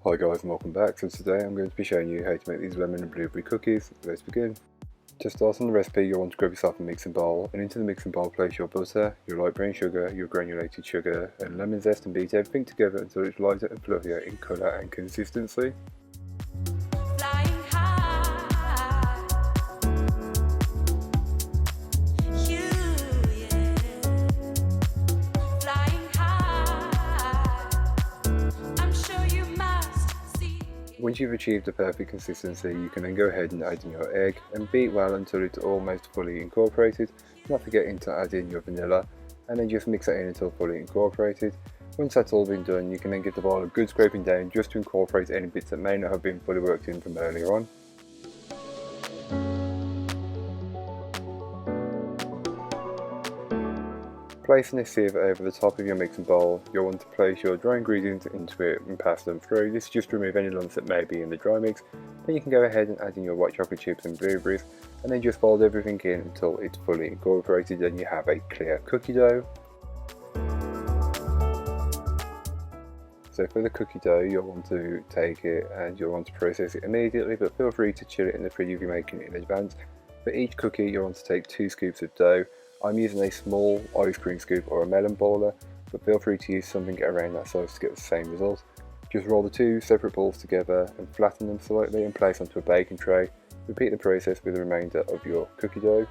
Hi guys and welcome back. So today I'm going to be showing you how to make these lemon and blueberry cookies. Let's begin. To start on the recipe, you'll want to grab yourself a mixing bowl, and into the mixing bowl place your butter, your light brown sugar, your granulated sugar and lemon zest, and beat everything together until it's lighter and fluffier in colour and consistency. Once you've achieved the perfect consistency, you can then go ahead and add in your egg and beat well until it's almost fully incorporated, not forgetting to add in your vanilla, and then just mix that in until fully incorporated. Once that's all been done, you can then give the bowl a good scraping down just to incorporate any bits that may not have been fully worked in from earlier on. Placing a sieve over the top of your mixing bowl, you'll want to place your dry ingredients into it and pass them through. This is just to remove any lumps that may be in the dry mix. Then you can go ahead and add in your white chocolate chips and blueberries, and then just fold everything in until it's fully incorporated and you have a clear cookie dough. So for the cookie dough, you'll want to take it and you'll want to process it immediately, but feel free to chill it in the fridge if you're making it in advance. For each cookie, you'll want to take 2 scoops of dough. I'm using a small ice cream scoop or a melon baller, but feel free to use something around that size to get the same result. Just roll the 2 separate balls together and flatten them slightly and place onto a baking tray. Repeat the process with the remainder of your cookie dough.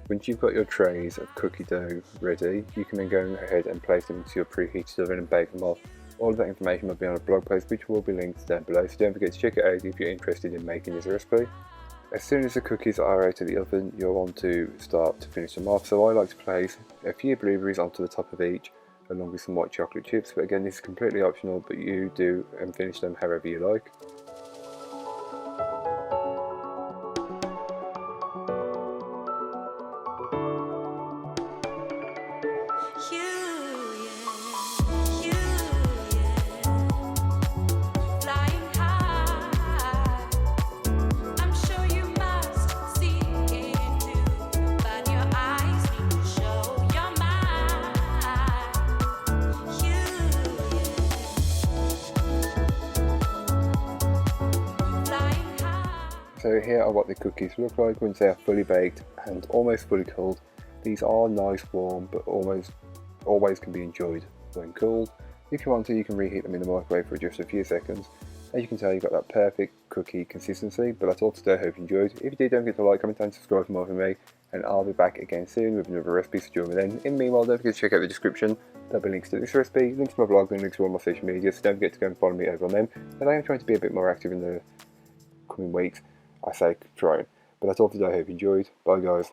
Once you've got your trays of cookie dough ready, you can then go ahead and place them into your preheated oven and bake them off. All of that information will be on a blog post which will be linked down below, so don't forget to check it out if you're interested in making this recipe. As soon as the cookies are out of the oven, you'll want to start to finish them off. So I like to place a few blueberries onto the top of each, along with some white chocolate chips, but again this is completely optional, but you do and finish them however you like. So here are what the cookies look like once they are fully baked and almost fully cooled. These are nice warm, but always can be enjoyed when cooled. If you want to, you can reheat them in the microwave for just a few seconds. As you can tell, you've got that perfect cookie consistency. But that's all today. I hope you enjoyed. If you did, don't forget to like, comment and subscribe for more from me, and I'll be back again soon with another recipe, so join me then. In the meanwhile, don't forget to check out the description. There'll be links to this recipe, links to my blog, and links to all my social media, so don't forget to go and follow me over on them. And I am trying to be a bit more active in the coming weeks. I say trying. But that's all for today. I hope you enjoyed. Bye guys.